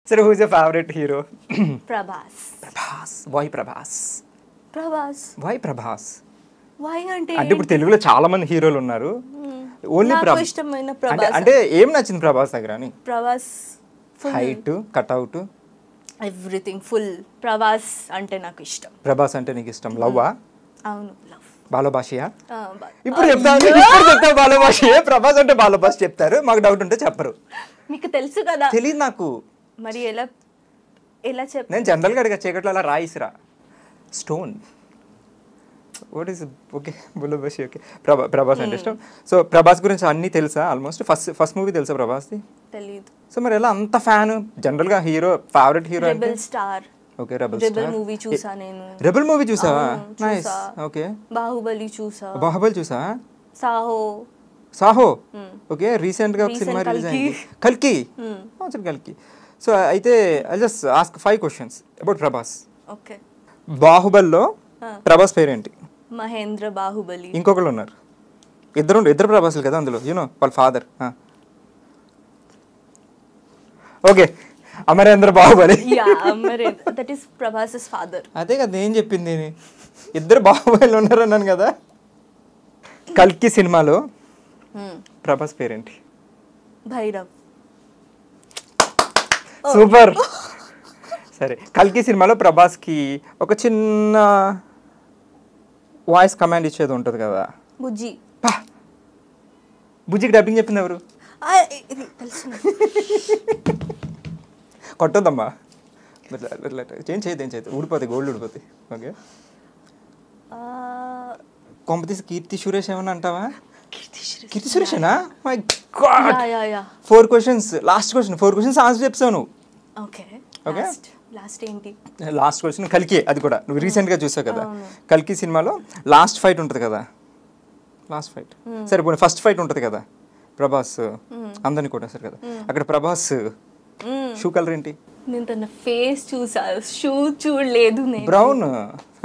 సరే who is your favourite hero? Prabhas. Prabhas. Why Prabhas? Prabhas. Why Prabhas? Why అంటే ఇప్పుడు తెలుగులో చాలా మంది హీరోలు ఉన్నారు. ఓన్లీ నాకు ఇష్టమైన ప్రభాస్. అంటే ఏం నచ్చింది ప్రభాస్ దగ్గర అని? Prabhas height, cutout, everything full. Prabhas అంటే నాకు ఇష్టం. ప్రభాస్ అంటే నీకు ఇష్టం. లవ్వా? అవును, లవ్. బాలభాషయా? ఇప్పుడు చెప్తావు బాలభాషయే. ప్రభాస్ అంటే బాలభాష చెప్తారు, మాకు డౌట్ ఉంటే చెప్పరు. మీకు తెలుసు కదా. తెలియదు నాకు. మరి ఎలా చెప్తా? నేను జనరల్గా అడిగా, చీకట్లో అలా రాయిసిరా స్టోన్. వాట్ ఈస్ ఓకే బాలభాష. ఓకే, ప్రభాస్ అంటే ఇష్టం. సో ప్రభాస్ గురించి అన్నీ తెలుసా ఆల్మోస్ట్? ఫస్ట్ మూవీ తెలుసా ప్రభాస్ది? తెలీదు. సో మరి ఎలా అంత ఫ్యాన్? జనరల్గా హీరో, ఫేవరెట్ హీరో అంటే? Rebel star. Okay, rebel movie చూసా నేను. రెబెల్ మూవీ చూసావా? నైస్. ఓకే. బాహుబలి చూసా. బాహుబలి చూసా? సాహో. ఓకే, రీసెంట్గా ఒక సినిమా రిలీజ్ అయింది, కల్కి. కల్కి. సో అయితే I just ask 5 questions about Prabhas. Okay. బాహుబలిలో ప్రభాస్ పేరేంటి? మహేంద్ర బాహుబలి. ఇంకొకళ్ళు ఉన్నారు, ఇద్దరు ప్రభాస్లు కదా అందులో, యూనో వాళ్ళ father. Okay, Amarendra Baahubali. That is Prabhas father. అదే కదా నేను చెప్పింది, ఇద్దరు బాహుబలి ఉన్నారు అన్నాను కదా. కల్కి సినిమాలో ప్రభాస్ పేరేంటి? భైరవ్. సూపర్. సరే, కల్కి సినిమాలో ప్రభాస్కి ఒక చిన్న వాయిస్ కమాండ్ ఇచ్చేది ఉంటుంది కదా, బుజ్జి. బుజ్జికి డబ్బింగ్ చెప్పింది ఎవరు? కొట్టొద్దమ్మా, ఏం చేయదు, ఊడిపోతాయి, గోల్డ్ ఊడిపోతాయి. ఓకే, కొంపతీసి కీర్తి సురేష్ ఏమన్నా అంటావా? కీర్తి సురేషేనా? My god. 4 questions, last question. 4 questions answer చెప్తావు నువ్వు. ఓకే. లాస్ట్ ఏంటి? లాస్ట్ క్వశ్చన్ కల్కి. అది కూడా నువ్వు రీసెంట్గా చూసావు కదా, కల్కి సినిమాలో లాస్ట్ ఫైట్ ఉంటుంది కదా. లాస్ట్ ఫైట్ సరే, పోనీ ఫస్ట్ ఫైట్ ఉంటుంది కదా, ప్రభాస్ అందరిని కొట్టేస్తారు కదా, అక్కడ ప్రభాస్ షూ కలర్ ఏంటి? నేను తన ఫేస్ చూసా, షూ చూడలేదు. బ్రౌన్.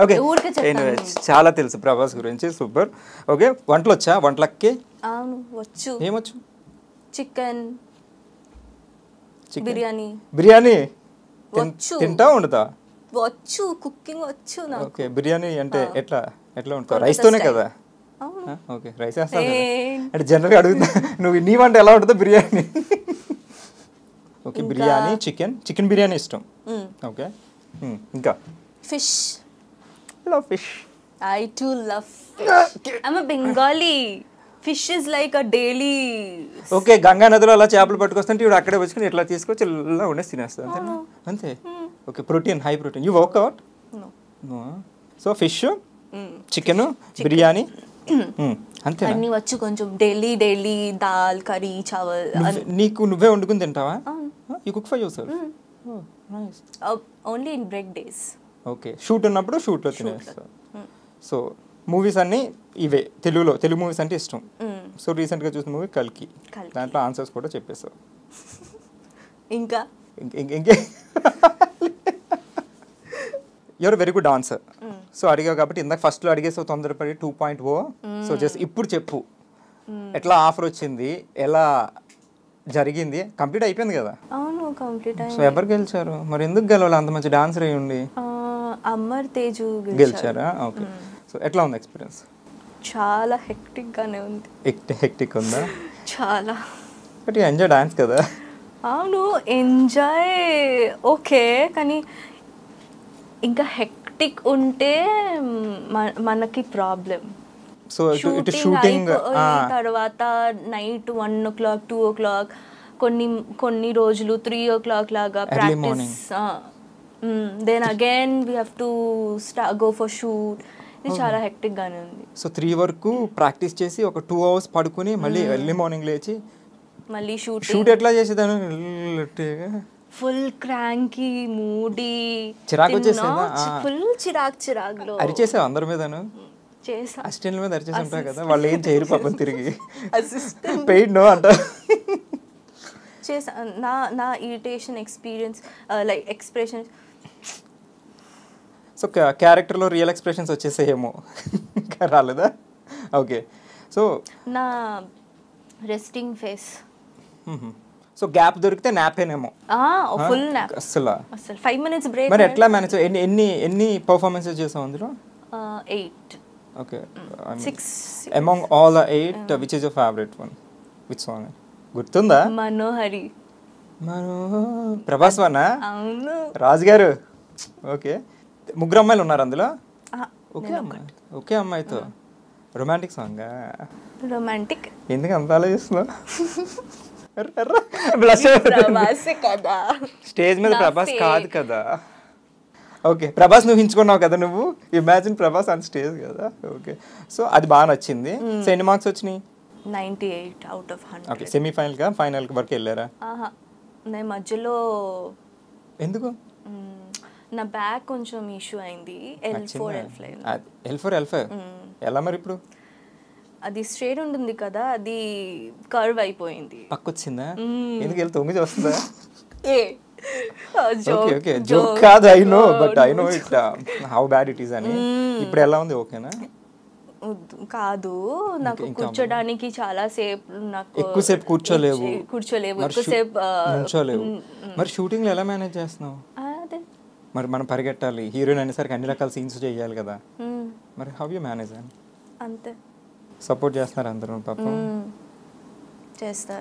ఓకే, చాలా తెలుసు ప్రభాస్ గురించి. సూపర్. ఓకే, వంటలు వచ్చా? వంటలకి? అవును, వచ్చు. ఏమొచ్చు? చికెన్, బిర్యానీ. బిర్యానీ తింటా వండుతా? వచ్చు, కుకింగ్ వచ్చు నాకు. ఓకే, బిర్యానీ అంటే ఎట్లా వండుతావు? రైస్తోనే కదా? ఓకే, రైస్ వేస్తాను అంటే జనరల్గా అడుగుతా. నువ్వు నీ వంట ఎలా ఉంటుందో బిర్యానీ. ఓకే, బిర్యానీ, చికెన్ బిర్యానీ ఇష్టం. ఓకే, ఇంకా? Fish. Love fish. I too love fish. I'm a Bengali. Fish is like a daily. Okay, Ganga నదిలో అలా చేపలు పట్టుకొస్తుంటే ఇప్పుడు అక్కడే వచ్చి ఇట్లా తీసుకొచ్చి ఇలా ఉండేసి తినేస్తా అంతేనా? అంతే. Okay, protein, high protein. You workout? No. So fish, chicken, biryani అంతే. అన్ని వచ్చు కొంచెం. Daily dal, curry, chawal. నువ్వే వండుకుని తింటావా? You cook for yourself? Nice. Only in break days. Okay, shoot ఉన్నప్పుడు షూట్లో తినేస్తా. సో మూవీస్ అన్నీ ఇవే, తెలుగు మూవీస్ అంటే ఇష్టం. సో రీసెంట్గా చూసిన మూవీ కల్కి. దాంట్లో ఆన్సర్స్ కూడా చెప్పేస్తావు. ఇంకా your very good answer. So అడిగావు కాబట్టి ఇందాక ఫస్ట్లో అడిగేసావు తొందరపడి 2.0. సో జస్ట్ ఇప్పుడు చెప్పు, ఎట్లా ఆఫర్ వచ్చింది, ఎలా జరిగింది? కంప్లీట్ అయిపోయింది కదా? అవును, కంప్లీట్ అయింది. సో ఎవరు గెలిచారు మరి? ఎందుకు గెలవాలి? అంత మంచి డాన్సర్ అయ్యి ఉండి. అమర్ తేజు గెలిచారా? ఓకే. సో ఎట్లా ఉంది ఎక్స్పీరియన్స్? చాలా హెక్టిక్ గానే ఉంది. హెక్టిక్ ఉందా? చాలా. బట్ యూ ఎంజాయ్ డాన్స్ కదా? అవును, ఎంజాయ్ ఓకే, కానీ ఇంకా హెక్టిక్ ఉంటే మనకి ప్రాబ్లం. సో ఇటు షూటింగ్ తర్వాత నైట్ 1 o'clock 2 o'clock, కొన్ని రోజులు 3 o'clock లాగా practice. Then again we have to go for shoot. ఇది చాలా హెక్టిక్ గానే ఉంది. సో 3 వరకు ప్రాక్టీస్ చేసి ఒక 2 hours పడుకుని మళ్ళీ ఎర్లీ మార్నింగ్ లేచి మళ్ళీ షూట్ ఎట్లా చేసేదాను? ఫుల్ క్రాంకీ, మూడీ, చిరాకు వచ్చేసేదా? ఫుల్ చిరాకులో అరిచేసావు అందరి మీదను? చేసా. అసిస్టెంట్ల మీద అరిచేసి ఉంటారు కదా, వాళ్ళు ఏం చేయరు పాపం తిరిగి. పెయిడ్ నో అంట. చేసా. నా irritation experience like expression. So క్యారెక్టర్లో రియల్ ఎక్స్ప్రెషన్స్ వచ్చేసేయేమో, రాలేదా? ఓకే. సో నా రెస్టింగ్ ఫేస్. సో గ్యాప్ దొరికితే నాపేనేమో ఫుల్ నాప్ అసలు. అసలు 5 minutes బ్రేక్. మరి ఎట్లా మేనేజ్, ఎన్ని పర్ఫార్మెన్సెస్ చేసావు అందులో? 8. Okay. 6. Among all the 8 which is your favourite one? Which song గుర్తుందా? మనోహరి. ప్రభాస్ వన్నా? అవును. రాజు గారు. ఓకే. ముగ్గురు అమ్మాయిలు ఉన్నారు అందులో? ఒకే అమ్మాయితో రొమాంటిక్ సాంగ్? రొమాంటిక్. ఎందుకు అంత ఆలోచిస్తున్నావు? కదా స్టేజ్ మీద ప్రభాస్ కాదు కదా. ఓకే, ప్రభాస్ నువ్వు హించుకున్నావు కదా నువ్వు. ఇమాజిన్ ప్రభాస్ ఆన్ స్టేజ్ కదా. ఓకే, సో అది బాగా నచ్చింది. సో ఎన్ని మార్క్స్ వచ్చినాయి? 98 out of 100. ఓకే, సెమీఫైనల్గా ఫైనల్ వరకు వెళ్ళారా? నేను మధ్యలో ఎందుకు? నా బ్యాక్ కొంచెం ఇష్యూ అయింది. L4 L5 ఎలా మరి ఇప్పుడు? అది స్ట్రేట్ ఉంటుంది కదా, అది కర్వ్ అయిపోయింది. పక్కొచ్చిందా? ఎందుకు వెళ్ళి తొంగి వస్తుందా? ఓకే ఓకే, జోక్ కాదు. I know, but I know it how bad it is అని. ఇప్పుడు ఎలా ఉంది? ఓకేనా? కాదు, నాకు కూర్చోడానికి చాలా సేపు, నాకు ఎక్కువసేపు కూర్చోలేవు. ఎక్కువసేపు కూర్చోలేవు. మరి షూటింగ్ లో ఎలా మేనేజ్ చేస్తున్నావు? మరి మనం పరిగెట్టాలి, హీరోయిన్ అనేసరికి అన్ని రకాల సీన్స్ చేయాలి కదా. మరి హౌ యూ మేనేజ్ అని? అంతే. సపోర్ట్ చేస్తున్నారు అందరూ? పాపం చేస్తారు.